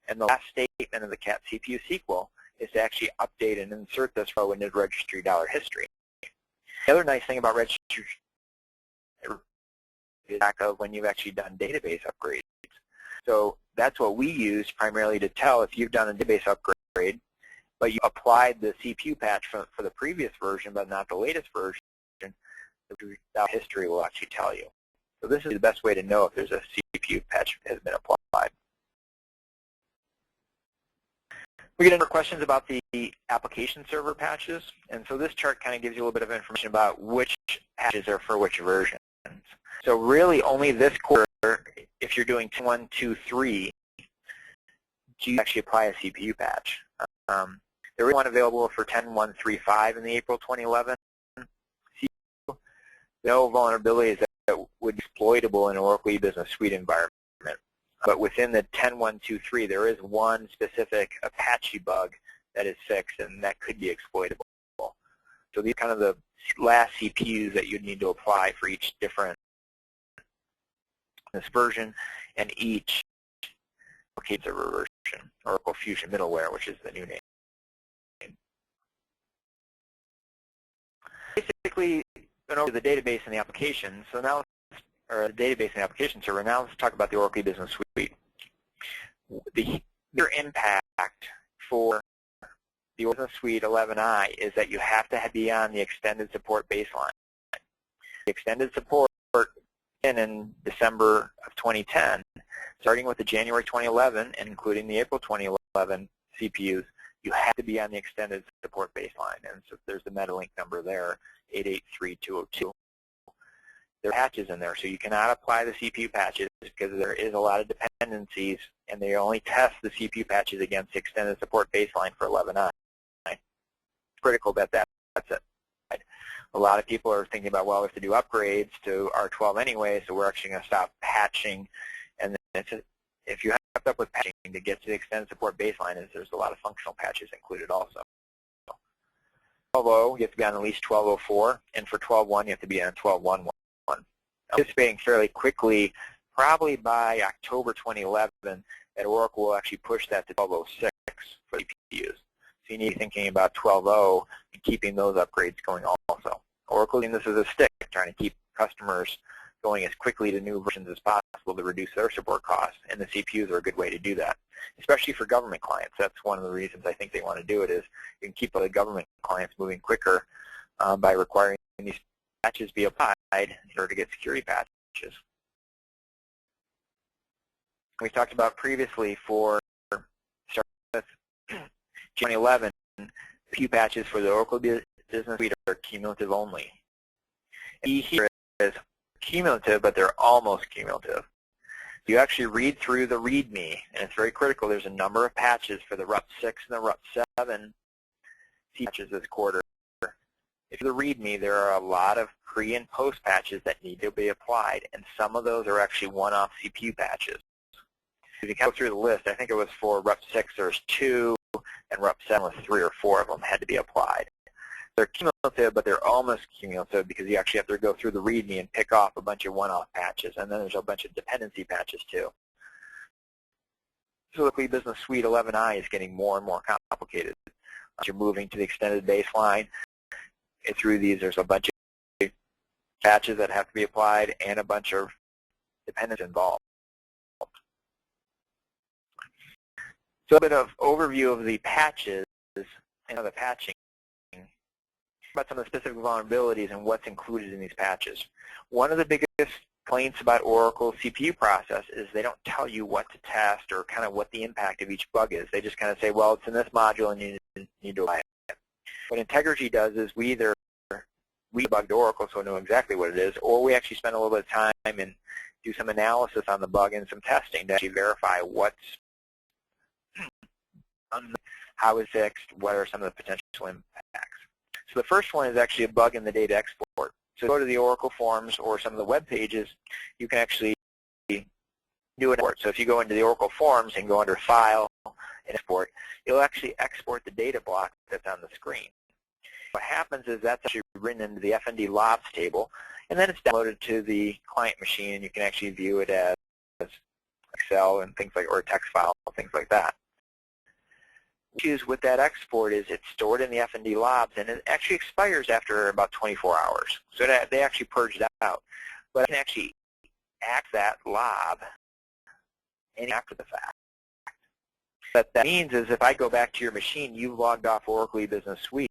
A: And the last statement of the cat CPU SQL is to actually update and insert this row into registry $history. The other nice thing about registry is back of when you've actually done database upgrades. So that's what we use primarily to tell if you've done a database upgrade, but you applied the CPU patch for the previous version, but not the latest version, the history will actually tell you. So this is the best way to know if there's a CPU patch that has been applied. We get into questions about the application server patches, and so this chart kind of gives you a little bit of information about which patches are for which versions. So really only this quarter, if you're doing 10.1, 2.3, do you actually apply a CPU patch. There is one available for 10.1.3.5 in the April 2011 CPU. No vulnerabilities that would be exploitable in an Oracle E-Business Suite environment. But within the 10.1.2.3, there is one specific Apache bug that is fixed, and that could be exploitable. So these are kind of the last CPUs that you'd need to apply for each different this version, and each application server version, Oracle Fusion Middleware, which is the new name. Basically, went over the database and the application. So now, or the database and the application server. Now let's talk about the Oracle E-Business Suite. Their impact for the Business Suite 11i is that you have to be on the extended support baseline. The extended support in December of 2010, starting with the January 2011 and including the April 2011 CPUs, you have to be on the extended support baseline. And so there's the MetaLink number there, 883202. There are patches in there, so you cannot apply the CPU patches because there is a lot of dependencies, and they only test the CPU patches against the extended support baseline for 11i. It's critical that that's it. A lot of people are thinking about, well, we have to do upgrades to R12 anyway, so we're actually going to stop patching. And then if you have up with patching to get to the extended support baseline, there's a lot of functional patches included also. 12.0, you have to be on at least 12.04, and for 12.1, you have to be on 12.1.1. Anticipating fairly quickly, probably by October 2011, that Oracle will actually push that to 12.06 for CPUs. So you need to be thinking about 12.0 and keeping those upgrades going also. Oracle is this as a stick, trying to keep customers going as quickly to new versions as possible to reduce their support costs, and the CPUs are a good way to do that, especially for government clients. That's one of the reasons I think they want to do it, is you can keep the government clients moving quicker by requiring these patches be applied in order to get security patches. We talked about previously for starting with 2011, few patches for the Oracle Business Suite are cumulative only. E here is cumulative, but they're almost cumulative. You actually read through the README, and it's very critical. There's a number of patches for the RUP6 and the RUP7 patches this quarter. If you read me, there are a lot of pre- and post patches that need to be applied, and some of those are actually one-off CPU patches. If you go through the list, I think it was for RUP6 there's 2, and RUP7 was 3 or 4 of them had to be applied. They're cumulative, but they're almost cumulative because you actually have to go through the README and pick off a bunch of one-off patches, and then there's a bunch of dependency patches too. So the Business Suite 11i is getting more and more complicated. As you're moving to the extended baseline, through these there's a bunch of patches that have to be applied and a bunch of dependencies involved. So a bit of overview of the patches and the patching, about some of the specific vulnerabilities and what's included in these patches. One of the biggest complaints about Oracle CPU process is they don't tell you what to test or kind of what the impact of each bug is. They just kind of say, well, it's in this module and you need to apply it. What Integrity does is we either we debug Oracle so we know exactly what it is, or we actually spend a little bit of time and do some analysis on the bug and some testing to actually verify what's how it's fixed, what are some of the potential impacts. So the first one is actually a bug in the data export. So go to the Oracle forms or some of the web pages, you can actually do an export. So if you go into the Oracle forms and go under File and Export, it'll actually export the data block that's on the screen. What happens is that's actually written into the FND lobs table, and then it's downloaded to the client machine, and you can actually view it as Excel and things like, or a text file, things like that. The issue with that export is it's stored in the FND lobs, and it actually expires after about 24 hours. So they actually purged that out. But I can actually access that lob after the fact. What that means is if I go back to your machine, you've logged off Oracle E-Business Suite,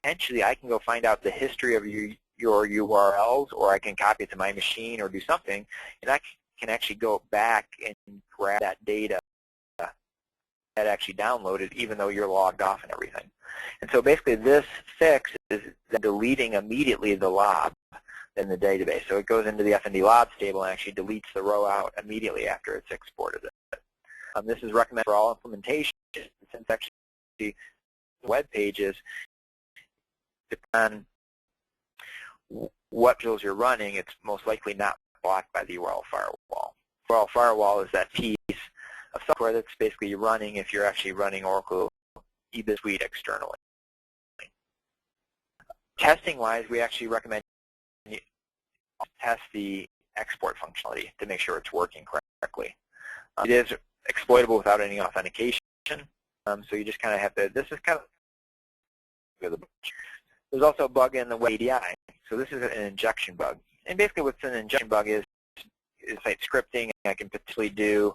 A: potentially I can go find out the history of your URLs, or I can copy it to my machine or do something, and I can actually go back and grab that data that actually downloaded even though you're logged off and everything. And so basically this fix is deleting immediately the lob in the database. So it goes into the FND lobs table and actually deletes the row out immediately after it's exported it. This is recommended for all implementations, since actually web pages, depending on what tools you're running, it's most likely not blocked by the URL firewall. URL firewall is that piece of software that's basically running if you're actually running Oracle E-Business Suite externally. Testing-wise, we actually recommend you test the export functionality to make sure it's working correctly. It is exploitable without any authentication, so you just kind of have to, this is kind of, there's also a bug in the web ADI. So this is an injection bug. And basically what's an injection bug is site scripting. I can potentially do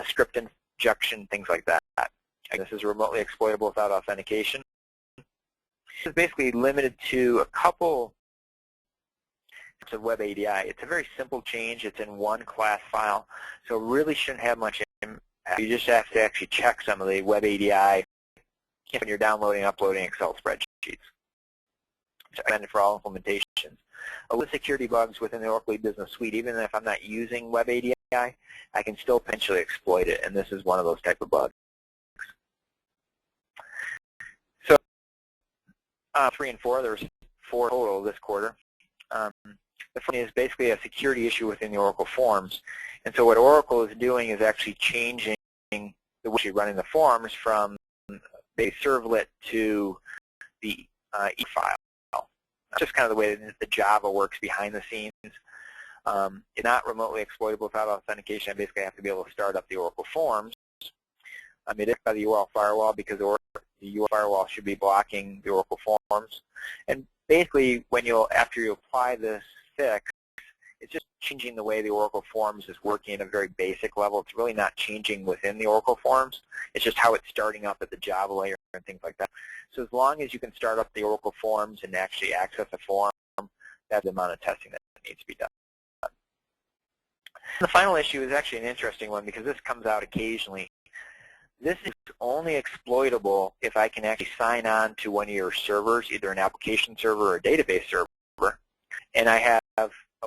A: script injection, things like that. And this is remotely exploitable without authentication. This is basically limited to a couple of web ADI. It's a very simple change. It's in one class file, so it really shouldn't have much impact. You just have to actually check some of the web ADI when you're downloading and uploading Excel spreadsheets. It's recommended for all implementations. With security bugs within the Oracle E-Business Suite, even if I'm not using web ADI, I can still potentially exploit it, and this is one of those type of bugs. So 3 and 4, there's 4 total this quarter. The first one is basically a security issue within the Oracle forms. And so what Oracle is doing is actually changing the way you're running the forms from the servlet to the e-file. That's just kind of the way that the Java works behind the scenes. It's not remotely exploitable without authentication. I basically have to be able to start up the Oracle forms. It is by the URL firewall because the URL firewall should be blocking the Oracle forms. And basically, after you apply this fix, it's just changing the way the Oracle forms is working at a very basic level. It's really not changing within the Oracle forms. It's just how it's starting up at the Java layer and things like that. So as long as you can start up the Oracle forms and actually access a form, that's the amount of testing that needs to be done. The final issue is actually an interesting one because this comes out occasionally. This is only exploitable if I can actually sign on to one of your servers, either an application server or a database server, and I have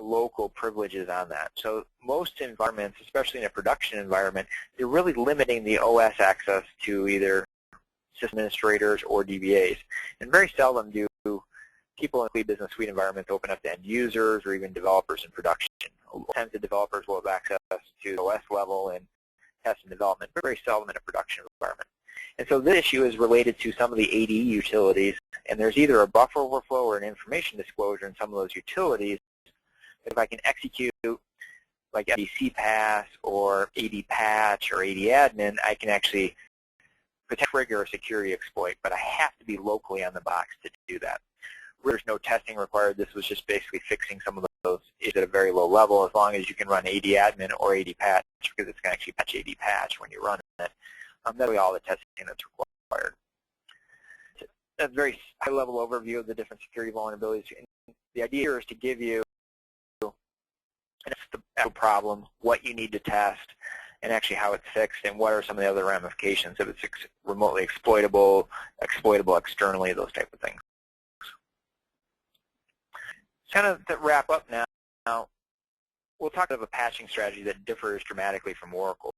A: local privileges on that. So most environments, especially in a production environment, they're really limiting the OS access to either system administrators or DBAs. And very seldom do people in E-Business Suite environments open up to end users or even developers in production. Sometimes the developers will have access to the OS level and test and development, but very seldom in a production environment. And so this issue is related to some of the AD utilities, and there's either a buffer overflow or an information disclosure in some of those utilities. If I can execute like AD CPass or AD patch or AD admin, I can actually trigger a security exploit, but I have to be locally on the box to do that. There's no testing required. This was just basically fixing some of those issues at a very low level as long as you can run AD admin or AD patch, because it's going to actually patch AD patch when you run it. That's really all the testing that's required. A very high-level overview of the different security vulnerabilities. And the idea here is to give you the problem, what you need to test, and actually how it's fixed, and what are some of the other ramifications if it's remotely exploitable externally, those type of things. kind of to wrap up now, we'll talk about a patching strategy that differs dramatically from Oracle's.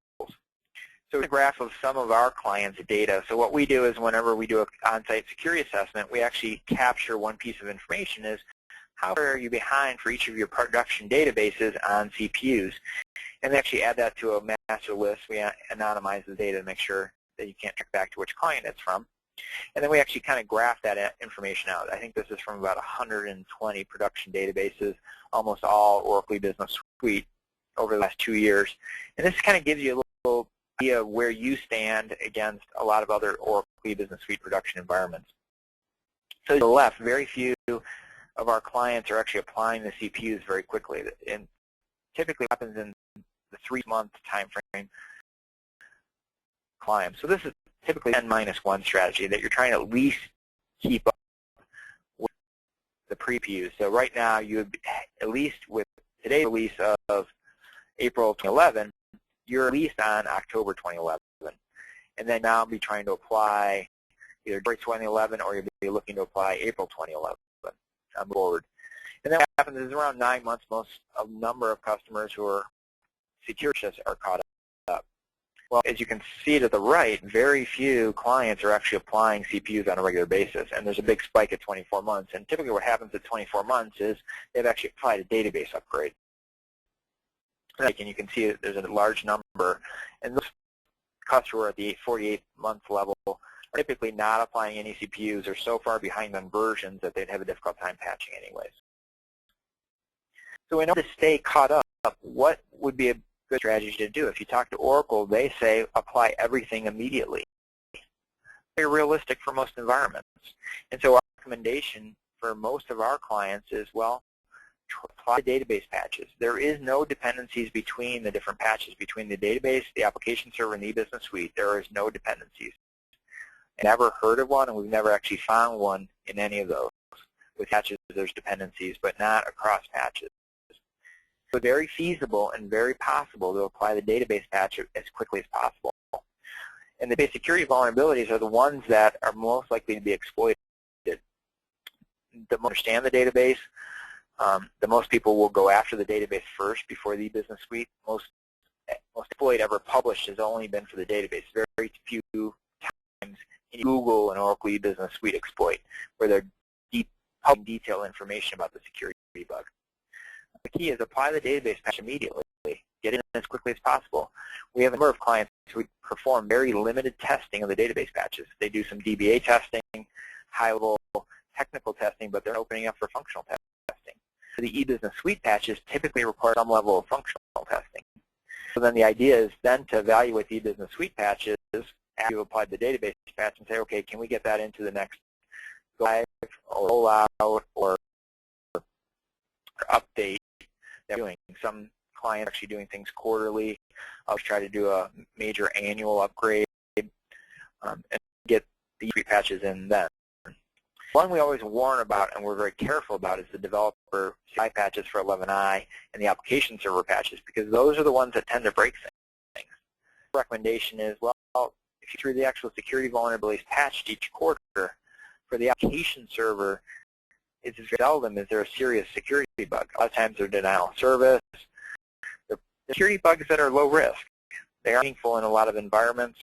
A: So a graph of some of our clients' data. So what we do is whenever we do an on-site security assessment, we actually capture one piece of information is how far are you behind for each of your production databases on CPUs. And they actually add that to a master list. We anonymize the data to make sure that you can't track back to which client it's from. And then we actually kind of graph that information out. I think this is from about 120 production databases, almost all Oracle Business Suite over the last 2 years. And this kind of gives you a little idea of where you stand against a lot of other Oracle Business Suite production environments. So to the left, very few of our clients are actually applying the CPUs very quickly. And typically happens in the 3-month time frame climb. So this is typically N-1 strategy that you're trying to at least keep up with the previews. So right now, you would at least with today's release of April 2011, you're at least on October 2011. And then now be trying to apply either January 2011 or you'll be looking to apply April 2011 on board. And then what happens is around 9 months, a number of customers who are security are caught up. Well, as you can see to the right, very few clients are actually applying CPUs on a regular basis, and there's a big spike at 24 months. And typically what happens at 24 months is they've actually applied a database upgrade. And you can see that there's a large number, and those customers at the 48-month level are typically not applying any CPUs or so far behind on versions that they'd have a difficult time patching anyways. So in order to stay caught up, what would be a good strategy to do? If you talk to Oracle, they say apply everything immediately. Very realistic for most environments. And so our recommendation for most of our clients is, well, apply database patches. There is no dependencies between the different patches, between the database, the application server, and the e-business suite. There is no dependencies. I've never heard of one, and we've never actually found one in any of those. With patches, there's dependencies, but not across patches. So very feasible and very possible to apply the database patch as quickly as possible. And the base security vulnerabilities are the ones that are most likely to be exploited. The more understand the database, the most people will go after the database first before the e-business suite. Most exploit ever published has only been for the database. Very few times in Google and Oracle e-business suite exploit where they're publishing detailed information about the security bug. The key is apply the database patch immediately. Get in as quickly as possible. We have a number of clients who perform very limited testing of the database patches. They do some DBA testing, high-level technical testing, but they're opening up for functional testing. So the e-business suite patches typically require some level of functional testing. So then the idea is then to evaluate the e-business suite patches after you've applied the database patch and say, okay, can we get that into the next live or rollout or update that we're doing. Some clients are actually doing things quarterly. I'll try to do a major annual upgrade and get the suite patches in then. One we always warn about and we're very careful about is the developer CI patches for 11i and the application server patches, because those are the ones that tend to break things. The recommendation is, well, if you through the actual security vulnerabilities patched each quarter, for the application server, it's very seldom is there a serious security bug. A lot of times they're denial of service. They're security bugs that are low risk. They are meaningful in a lot of environments,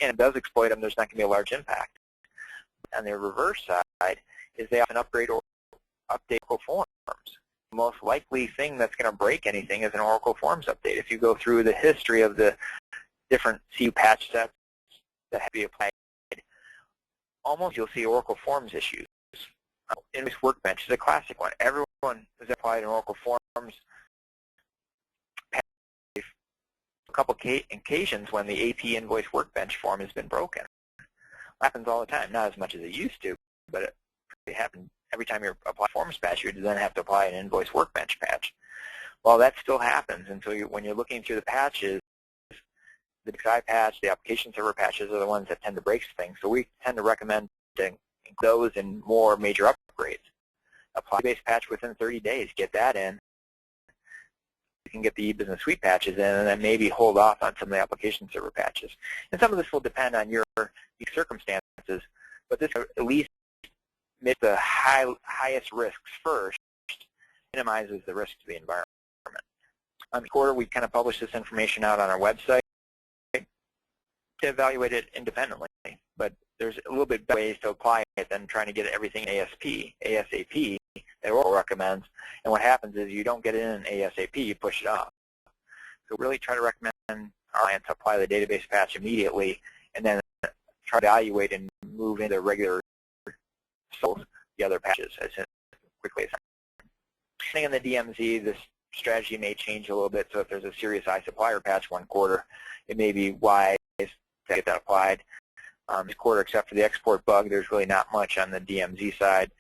A: and it does exploit them. There's not going to be a large impact. On the reverse side is they often upgrade or update Oracle Forms. The most likely thing that's going to break anything is an Oracle Forms update. If you go through the history of the different CU patch sets that have to be applied, almost you'll see Oracle Forms issues. Invoice Workbench is a classic one. Everyone has applied an Oracle Forms patch. A couple occasions when the AP Invoice Workbench form has been broken. It happens all the time, not as much as it used to, but it happens every time you apply Forms patch, you then have to apply an Invoice Workbench patch. Well, that still happens, and so when you're looking through the patches, the XI patch, the application server patches are the ones that tend to break things. So we tend to recommend include those in more major upgrades. Apply the base patch within 30 days. Get that in. You can get the e-business suite patches in, and then maybe hold off on some of the application server patches. And some of this will depend on your circumstances, but this at least mitigate the highest risks first minimizes the risk to the environment. Each quarter, we kind of publish this information out on our website to evaluate it independently, but there's a little bit better ways to apply it than trying to get everything ASAP that Oracle recommends. And what happens is you don't get it in ASAP, you push it off. So really try to recommend our clients apply the database patch immediately, and then try to evaluate and move into regular the other patches as quickly as possible. In the DMZ, this strategy may change a little bit, so if there's a serious iSupplier patch one quarter, it may be wise to get that applied. This quarter, except for the export bug, there's really not much on the DMZ side,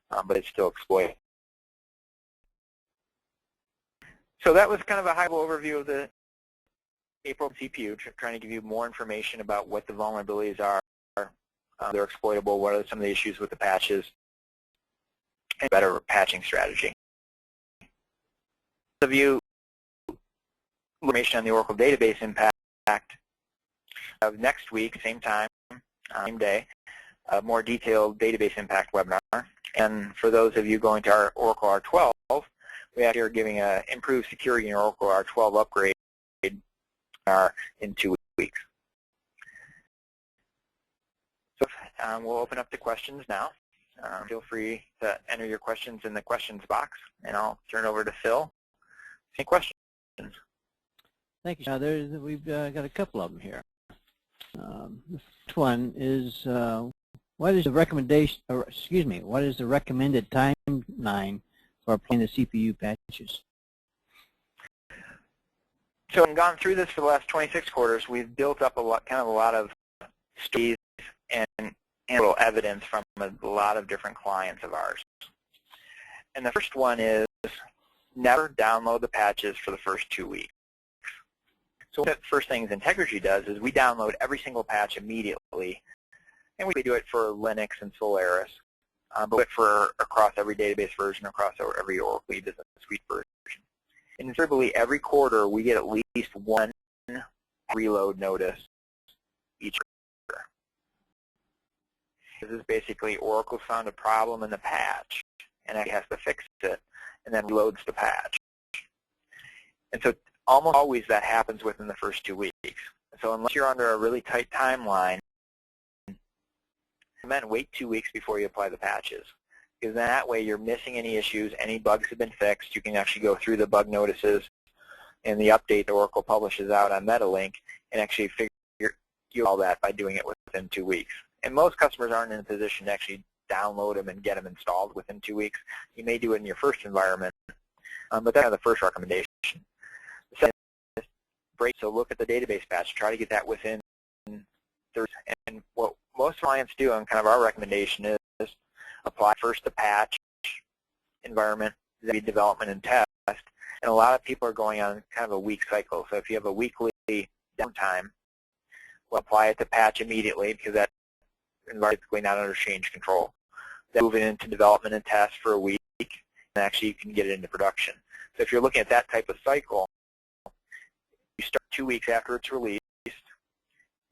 A: but it's still exploited. So that was kind of a high-level overview of the April CPU, trying to give you more information about what the vulnerabilities are, they're exploitable, what are some of the issues with the patches, and better patching strategy. To view information on the Oracle database impact, next week, same time, same day, a more detailed database impact webinar. And for those of you going to our Oracle R12, we actually are giving an improved security in Oracle R12 upgrade in 2 weeks. So we'll open up the questions now. Feel free to enter your questions in the questions box, and I'll turn it over to Phil. Any questions?
B: Thank you. We've got a couple of them here. The first one is, what is the recommendation? What is the recommended timeline for applying the CPU patches?
A: So, I've gone through this for the last 26 quarters. We've built up a lot of studies and evidence from a lot of different clients of ours. And the first one is never download the patches for the first 2 weeks. So one of the first things Integrity does is we download every single patch immediately, and we do it for Linux and Solaris, but we do it for across every database version, across every Oracle Business Suite version. And invariably, every quarter, we get at least one reload notice each quarter. This is basically Oracle found a problem in the patch, and it has to fix it, and then reloads the patch. And so almost always that happens within the first 2 weeks. So unless you're under a really tight timeline, wait 2 weeks before you apply the patches. Because that way you're missing any issues, any bugs have been fixed, you can actually go through the bug notices and the update that Oracle publishes out on MetaLink and actually figure all that by doing it within 2 weeks. And most customers aren't in a position to actually download them and get them installed within 2 weeks. You may do it in your first environment, but that's the first recommendation. The second is so look at the database patch. Try to get that within 30. And what most clients do, and kind of our recommendation is, apply first the patch environment, then development and test. And a lot of people are going on kind of a week cycle. So if you have a weekly downtime, we'll apply it to patch immediately because that environment is typically not under change control. Then move it into development and test for a week, and actually you can get it into production. So if you're looking at that type of cycle, you start 2 weeks after it's released, you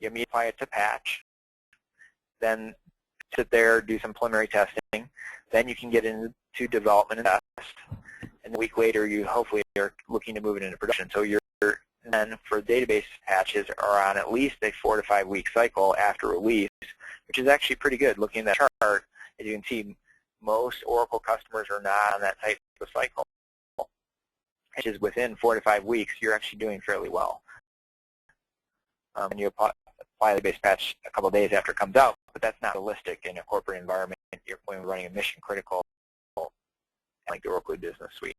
A: immediately apply it to patch, then sit there, do some preliminary testing, then you can get into development and test, and a week later you hopefully are looking to move it into production. So you're then for database patches are on at least a 4 to 5 week cycle after release, which is actually pretty good. Looking at that chart, as you can see, most Oracle customers are not on that type of cycle, which is within 4 to 5 weeks, you're actually doing fairly well. And you apply the base patch a couple of days after it comes out, but that's not realistic in a corporate environment. You're running a mission critical like the Oracle Business Suite.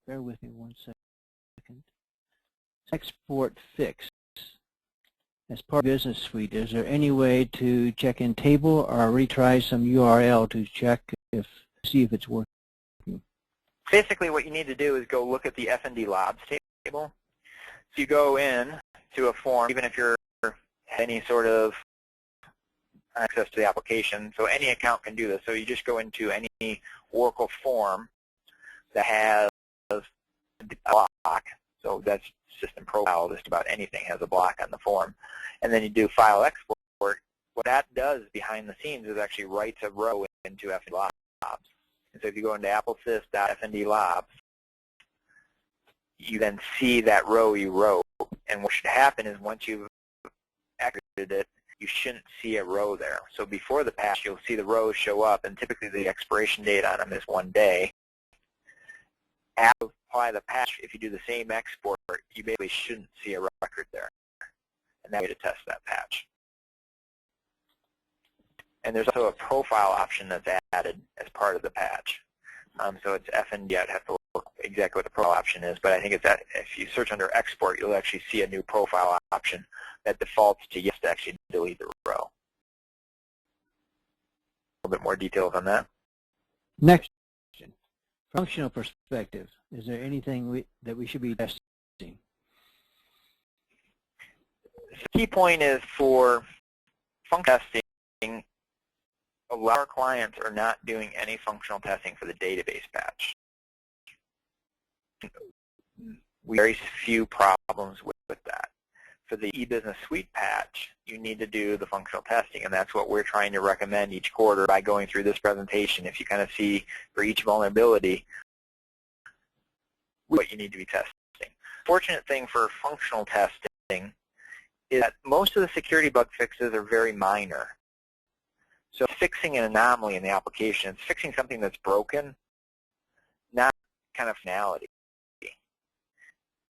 B: Bear with me 1 second. Export fix. As part of Business Suite, is there any way to check in table or retry some URL to check see if it's working?
A: Basically, what you need to do is go look at the F&D lobs table. So you go in to a form, even if you're any sort of access to the application. So any account can do this. So you just go into any Oracle form that has a block. So that's system profile. Just about anything has a block on the form. And then you do file export, what that does behind the scenes is actually writes a row into FND lobs. And so if you go into applesys.fnd lobs, you then see that row you wrote. And what should happen is once you've executed it, you shouldn't see a row there. So before the patch, you'll see the rows show up, and typically the expiration date on them is 1 day. After you apply the patch, if you do the same export, you basically shouldn't see a record there. And that's a way to test that patch. And there's also a profile option that's added as part of the patch. So it's FND. I'd have to look exactly what the profile option is, but I think it's that if you search under export, you'll actually see a new profile option that defaults to yes to actually delete the row. A little bit more details on that.
B: Next question. Functional perspective, is there anything that we should be testing?
A: The key point is for functional testing, a lot of our clients are not doing any functional testing for the database patch. We have very few problems with that. For the e-business suite patch, you need to do the functional testing, and that's what we're trying to recommend each quarter by going through this presentation. If you kind of see for each vulnerability what you need to be testing. Fortunate thing for functional testing is that most of the security bug fixes are very minor. So fixing an anomaly in the application, it's fixing something that's broken, not kind of functionality.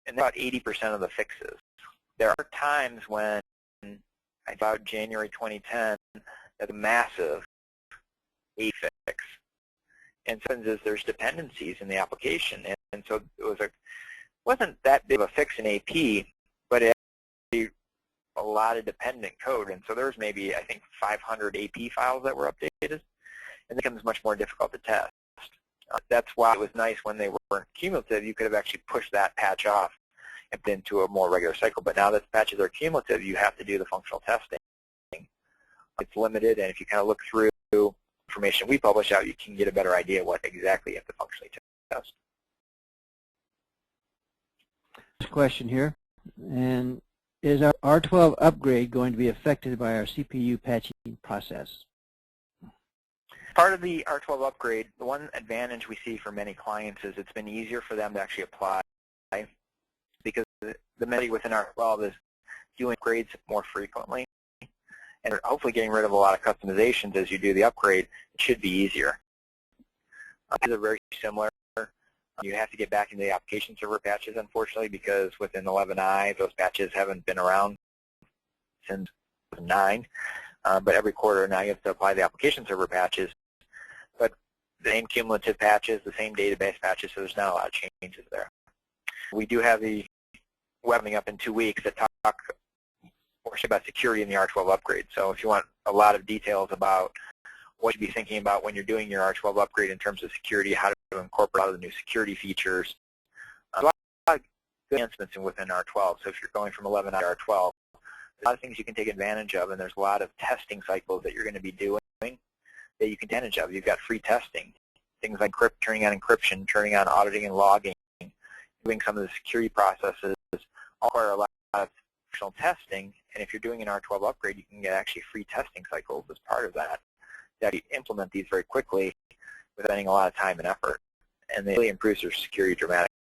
A: And about 80% of the fixes. There are times when, about January 2010, there's a massive AP fix. And sometimes is there's dependencies in the application. And so it wasn't that big of a fix in AP, but it had a lot of dependent code. And so there's maybe, I think, 500 AP files that were updated. And it becomes much more difficult to test. That's why it was nice when they weren't cumulative. You could have actually pushed that patch off and put into a more regular cycle. But now that the patches are cumulative, you have to do the functional testing. It's limited, and if you kind of look through information we publish out, you can get a better idea what exactly you have to functionally test.
B: This question here, and is our R12 upgrade going to be affected by our CPU patching process?
A: Part of the R12 upgrade, the one advantage we see for many clients is it's been easier for them to actually apply because the mentality within R12 is doing upgrades more frequently and hopefully getting rid of a lot of customizations as you do the upgrade. It should be easier. These are very similar. You have to get back into the application server patches, unfortunately, because within 11i, those patches haven't been around since 2009. But every quarter now you have to apply the application server patches. But the same cumulative patches, the same database patches, so there's not a lot of changes there. We do have the web coming up in 2 weeks that talk more about security in the R12 upgrade. So if you want a lot of details about what you should be thinking about when you're doing your R12 upgrade in terms of security, how to incorporate a lot of the new security features, a lot of good enhancements within R12. So if you're going from 11 to R12, there's a lot of things you can take advantage of, and there's a lot of testing cycles that you're going to be doing that you can take advantage of. You've got free testing, things like turning on encryption, turning on auditing and logging, doing some of the security processes, all require a lot of functional testing. And if you're doing an R12 upgrade, you can get actually free testing cycles as part of that. That you implement these very quickly without spending a lot of time and effort, and they really improves your security dramatically.